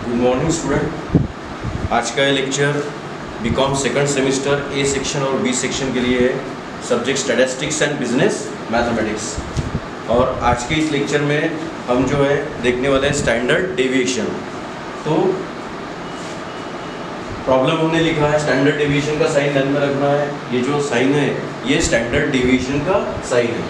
Good morning student. आज का ये lecture B Com second semester A section और बी सेक्शन के लिए है। Subject statistics and business mathematics. और आज के इस लेक्चर में हम जो है देखने वाले हैं स्टैंडर्ड डेविएशन। तो प्रॉब्लम हमने लिखा है स्टैंडर्ड डेविएशन का साइन ध्यान में रखना है। ये जो साइन है ये स्टैंडर्ड डेविएशन का साइन है।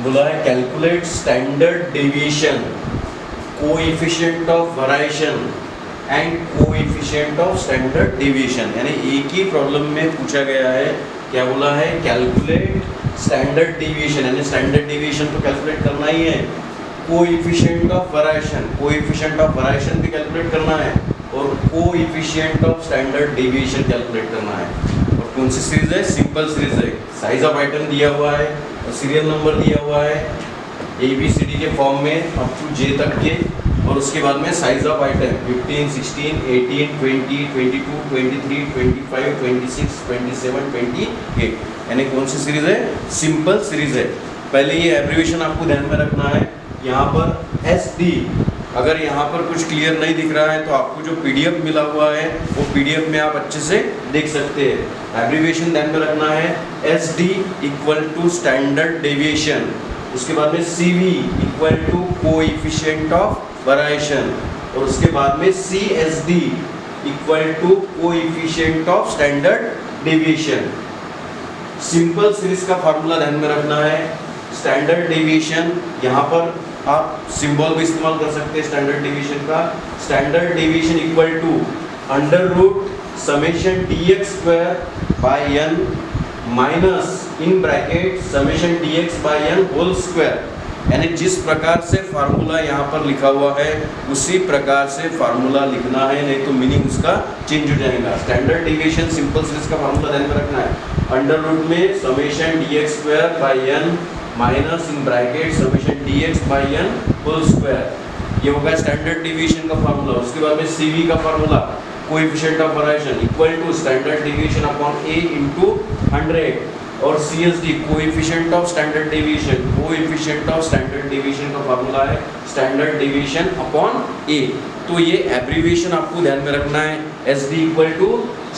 बोला है calculate standard deviation, coefficient of variation and coefficient of standard deviation. यानी एक ही प्रॉब्लम में पूछा गया है, क्या बोला है, कैलकुलेट स्टैंडर्ड डेविएशन, यानी स्टैंडर्ड डेविएशन तो कैलकुलेट करना ही है, coefficient of variation, coefficient of variation भी कैलकुलेट करना है और coefficient of standard deviation calculate करना है। और कौन सी सीरीज है, सिंपल सीरीज है। साइज ऑफ आइटम दिया हुआ है और सीरियल नंबर दिया हुआ है ABCD के फॉर्म में अप टू J तक के, और उसके बाद में साइज ऑफ आइटम 15, 16, 18, 20, 22, 23, 25, 26, 27, 28। यानी कौन सी सीरीज है, सिंपल सीरीज है। पहले ये एब्रिविएशन आपको ध्यान में रखना है। यहाँ पर SD, अगर यहाँ पर कुछ क्लियर नहीं दिख रहा है तो आपको जो PDF मिला हुआ है वो PDF में आप अच्छे से देख सकते हैं। एब्रिविएशन ध्यान में रखना है, SD equal to standard deviation, उसके बाद में CV equal to coefficient of variation, और उसके बाद में CSD equal to coefficient of standard deviation. Simple series का फार्मूला ध्यान में रखना है। स्टैंडर्ड डेविएशन, यहाँ पर आप सिंबल भी इस्तेमाल कर सकते हैं स्टैंडर्ड डेविएशन का। Standard deviation equal to under root summation dx square by n minus in bracket summation dx by n whole square. यानी जिस प्रकार से फार्मूला यहाँ पर लिखा हुआ है उसी प्रकार से फार्मूला लिखना है, नहीं तो मीनिंग उसका चेंज हो जाएगा। स्टैंडर्ड डेविएशन सिंपल सीरीज का फार्मूला ध्यान में रखना है। अंडर रूट में summation dx square by n minus in bracket summation dx by n whole square. ये होगा स्टैंडर्ड डेविएशन का फार्मूला। उसके बाद में CV का formula, coefficient of variation equal to standard deviation upon A into 100, और CSD coefficient of standard deviation, coefficient of standard deviation का formula है स्टैंडर्ड डेविएशन अपॉन A। तो ये एब्रिविएशन आपको ध्यान में रखना है। SD equal to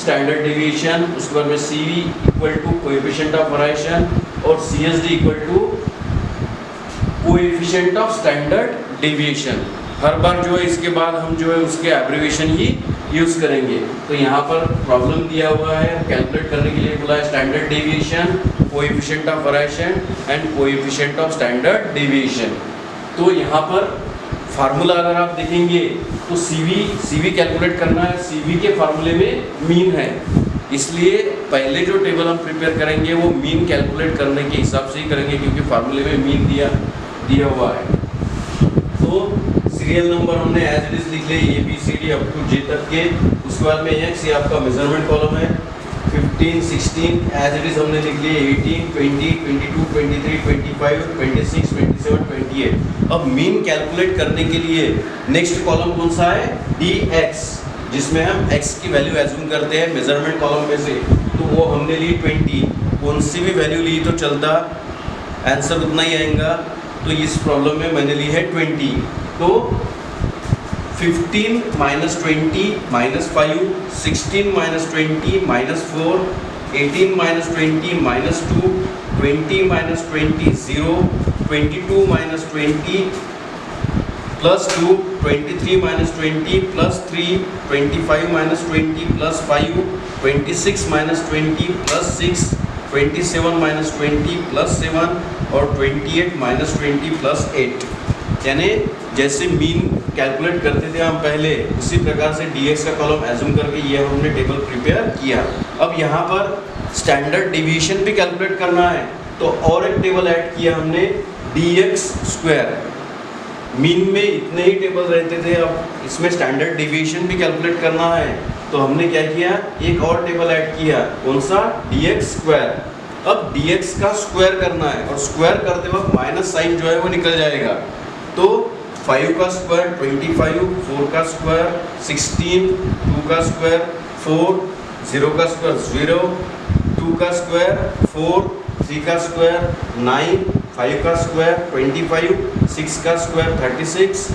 standard deviation, उसके बाद में CV equal to coefficient of variation और CSD equal to coefficient of standard deviation. हर बार जो है इसके बाद हम जो है उसके एब्रिविएशन ही यूज करेंगे। तो यहाँ पर प्रॉब्लम दिया हुआ है, कैलकुलेट करने के लिए बोला है standard deviation, coefficient of variation and coefficient of standard deviation. तो यहाँ पर फार्मूला अगर आप देखेंगे तो CV कैलकुलेट करना है। CV के फार्मूले में मीन है, इसलिए पहले जो टेबल हम प्रिपेयर करेंगे वो मीन कैलकुलेट करने के हिसाब से ही करेंगे, क्योंकि फार्मूले में मीन दिया हुआ है। तो सीरियल नंबर हमने एज इट इज लिख लिए ABCD अप टू J तक के। उसके बाद में X, ये आपका मेजरमेंट कॉलम है। 15, 16 एज इट इज हमने लिख लिए। 18, 20, 22, 23, 25, 26, 27, 28। अब मीन कैलकुलेट करने के लिए नेक्स्ट कॉलम कौन सा है, DX, जिसमें हम x की वैल्यू एज्यूम करते हैं मेजरमेंट कॉलम में से। तो वो हमने ली 20, कौन सी भी वैल्यू ली तो चलता, आंसर उतना ही आएगा। तो इस प्रॉब्लम में मैंने ली है 20। तो 15 minus 20 minus 5, 16 minus 20 minus 4, 18 minus 20 minus 2, 20 minus 20 0, 22 minus 20 plus 2, 23 minus 20 plus 3, 25 minus 20 plus 5, 26 minus 20 plus 6, 27 minus 20 plus 7 और 28 माइनस 20 प्लस 8। यानी जैसे मीन कैलकुलेट करते थे हम पहले, उसी प्रकार से DX का कॉलम एज्यूम करके ये हमने टेबल प्रिपेयर किया। अब यहाँ पर स्टैंडर्ड डेविएशन भी कैलकुलेट करना है, तो और एक टेबल ऐड किया हमने, DX स्क्वायर। मीन में इतने ही टेबल रहते थे, अब इसमें स्टैंडर्ड डेविएशन भी कैलकुलेट करना है, तो हमने क्या किया, एक और टेबल ऐड किया, कौन सा, DX स्क्वायर। अब DX का स्क्वायर करना है, और स्क्वायर करते वक्त माइनस साइन जो है वो निकल जाएगा। तो 5 का स्क्वायर 25, 4 का स्क्वायर 16, 2 का स्क्वायर 4, 0 का स्क्वायर 0, 2 का स्क्वायर 4, 3 का स्क्वायर 9, 5 का स्क्वायर 25, 6 का स्क्वायर 36,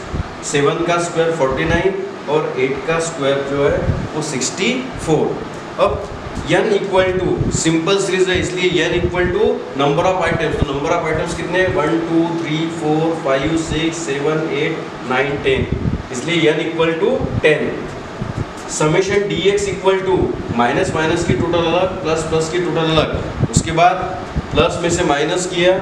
7 का स्क्वायर 49 और 8 का स्क्वायर जो है वो 64। अब n equal to simple series है, इसलिए n equal to number of items. तो नंबर ऑफ आइटम्स कितने हैं? 1 2 3 4 5 6 7 8 9 10, इसलिए n equal to 10। Summation dx equal to minus minus की टोटल अलग, प्लस प्लस की टोटल अलग। उसके बाद प्लस में से माइनस किया,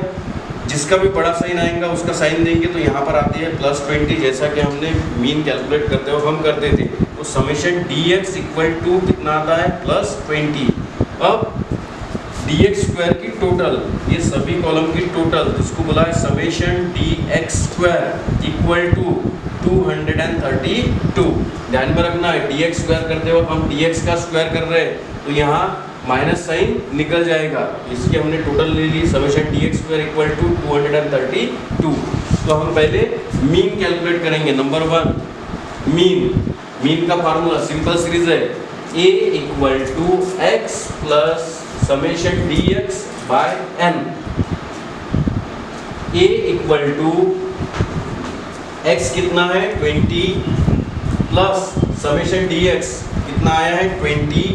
जिसका भी बड़ा साइन आएगा उसका साइन देंगे, तो यहाँ पर आती है +20, जैसा कि हमने मीन कैलकुलेट करते हुए हम करते थे। तो समेशन dx इक्वल टू कितना आता है? +20। अब dx स्क्वायर की टोटल, ये सभी कॉलम की टोटल, जिसको बोला है summation dx square equal to 232। ध्यान में रखना है, dx स्क्वायर करते वक्त हम dx का स्क्वायर कर रहे हैं, तो यहाँ माइनस साइन निकल जाएगा, इसकी हमने टोटल ले ली। Summation dx square equal to 232। तो हम पहले मीन कैलकुलेट करेंगे। नंबर 1 मीन का फार्मूला सिंपल सीरीज है, a equal to x plus summation dx by n। a equal to x कितना है? 20 प्लस समेशन dx कितना आया है? 20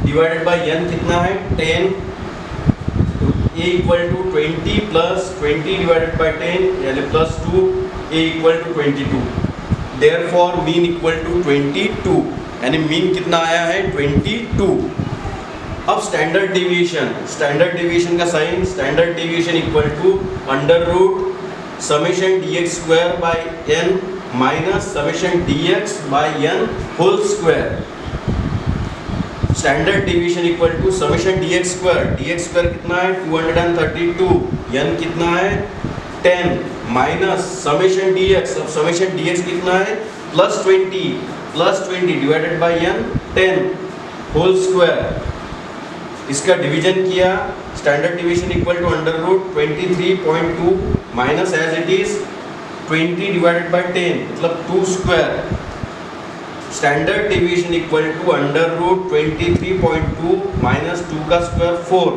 डिवाइडेड बाय n कितना है? 10। तो a equal to 20 plus 20 divided by 10 यानी +2, a equal to 22। Therefore mean equal to 22, यानी मीन कितना आया है? 22। अब स्टैंडर्ड डेविएशन का sign, standard deviation equal to under root summation dx square by n minus summation dx by n whole square. Standard deviation equal to summation dx square कितना है? 232, n कितना है? 10 माइनस समेशन dx, अब summation dx कितना है? +20 divided by n 10 whole square. इसका division किया, standard deviation equal to under root 23.2 minus as it is 20 divided by 10 मतलब 2 square. Standard deviation equal to under root 23.2 minus 2 का square 4।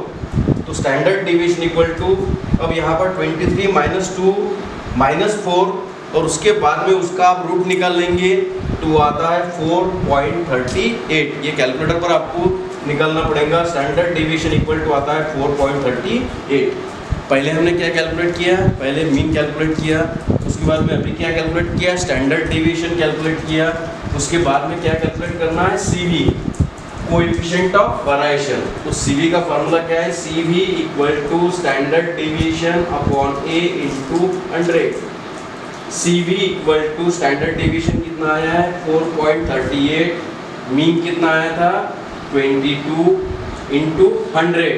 तो standard deviation equal to, अब यहाँ पर 23 minus 2 minus 4, और उसके बाद में उसका आप रूट निकाल लेंगे तो आता है 4.38। ये कैलकुलेटर पर आपको निकालना पड़ेगा। स्टैंडर्ड डेविएशन इक्वल टू आता है 4.38। पहले हमने क्या कैलकुलेट किया? पहले मीन कैलकुलेट किया, उसके बाद में अभी क्या कैलकुलेट किया? स्टैंडर्ड डेविएशन कैलकुलेट किया। उसके बाद में क्या कैलकुलेट करना है? CV coefficient of variation. तो CV का फार्मूला क्या है? CV equal to standard deviation upon A into 100। CV equal to standard deviation कितना आया है? 4.38। मीन कितना आया था? 22 इंटू 100।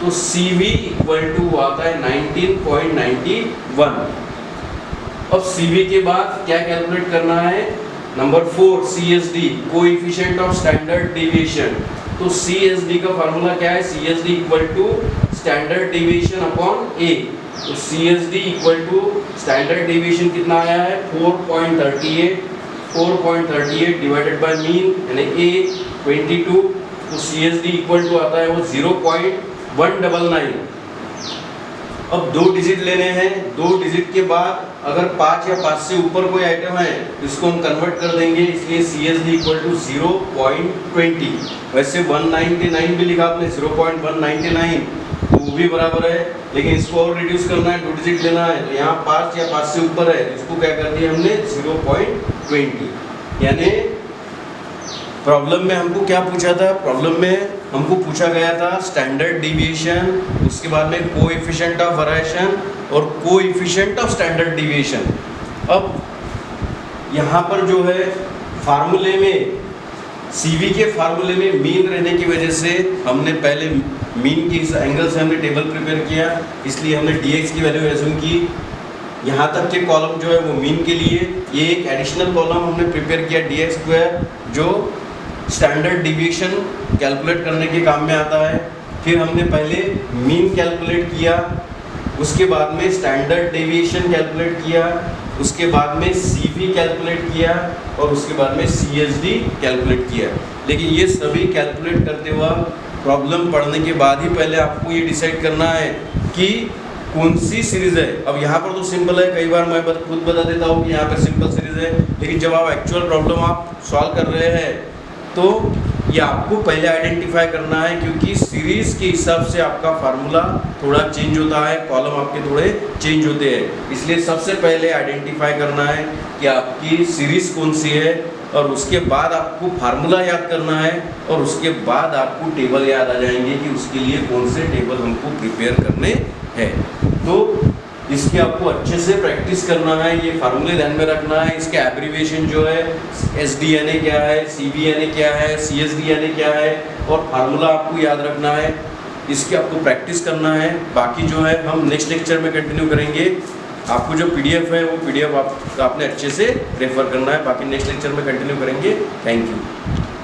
तो CV इक्वल टू आता है 19.91। अब CV के बाद क्या कैलकुलेट करना है? Number 4 CSD coefficient of standard deviation. तो CSD का फार्मूला क्या है? CSD equal to standard deviation upon A। तो CSD equal to standard deviation कितना आया है? 4.38 डिवाइडेड बाय मीन यानी A 22। तो CSD इक्वल टू आता है वो 0.199। अब 2 डिजिट लेने हैं। 2 डिजिट के बाद अगर 5 या 5 से ऊपर कोई आइटम है इसको हम कन्वर्ट कर देंगे, इसलिए CSD इक्वल टू 0.20। वैसे 199 भी लिखा आपने, 0.199 तो वो भी बराबर है, लेकिन इसको और रिड्यूस करना है, 2 डिजिट लेना है, तो यहाँ 5 या 5 से ऊपर है, इसको क्या कर दिया हमने? 0.20। यानी प्रॉब्लम में हमको क्या पूछा था? प्रॉब्लम में हमको पूछा गया था स्टैंडर्ड डेविएशन, उसके बाद में कोएफिशिएंट ऑफ वेरिएशन और कोएफिशिएंट ऑफ स्टैंडर्ड डेविएशन। अब यहाँ पर जो है फार्मूले में, CV के फार्मूले में मीन रहने की वजह से हमने पहले मीन के इस एंगल से हमने टेबल प्रिपेयर किया, इसलिए हमने dx की वैल्यू एज्यूम की। यहाँ तक के कॉलम जो है वो मीन के लिए, ये एक एडिशनल कॉलम हमने प्रिपेयर किया dx स्क्वायर, जो स्टैंडर्ड डेविएशन कैलकुलेट करने के काम में आता है। फिर हमने पहले मीन कैलकुलेट किया, उसके बाद में स्टैंडर्ड डेविएशन कैलकुलेट किया, उसके बाद में CV कैलकुलेट किया और उसके बाद में CSD कैलकुलेट किया। लेकिन ये सभी कैलकुलेट करते हुए प्रॉब्लम पढ़ने के बाद ही पहले आपको ये डिसाइड करना है कि कौन सी सीरीज है। अब यहाँ पर तो सिंपल है, कई बार मैं खुद बता देता हूँ कि यहाँ पे सिंपल सीरीज है, लेकिन जब आप एक्चुअल प्रॉब्लम आप सॉल्व कर रहे हैं तो ये आपको पहले आइडेंटिफाई करना है, क्योंकि सीरीज के हिसाब से आपका फार्मूला थोड़ा चेंज होता है, कॉलम आपके थोड़े चेंज होते हैं। इसलिए सबसे पहले आइडेंटिफाई करना है कि आपकी सीरीज कौन सी है, और उसके बाद आपको फार्मूला याद करना है, और उसके बाद आपको टेबल याद आ जाएंगे कि उसके लिए कौन से टेबल हमको प्रिपेयर करने हैं। तो इसकी आपको अच्छे से प्रैक्टिस करना है, ये फार्मूले ध्यान में रखना है। इसके एब्रीविएशन जो है SDNA क्या है, CBNA क्या है, CSDNA क्या है, और फार्मूला आपको याद रखना है। इसकी आपको प्रैक्टिस करना है। बाकी जो है हम नेक्स्ट लेक्चर में कंटिन्यू करेंगे। आपको जो PDF है वो PDF आपने अच्छे से रेफर करना है। बाकी नेक्स्ट लेक्चर में कंटिन्यू करेंगे। Thank you.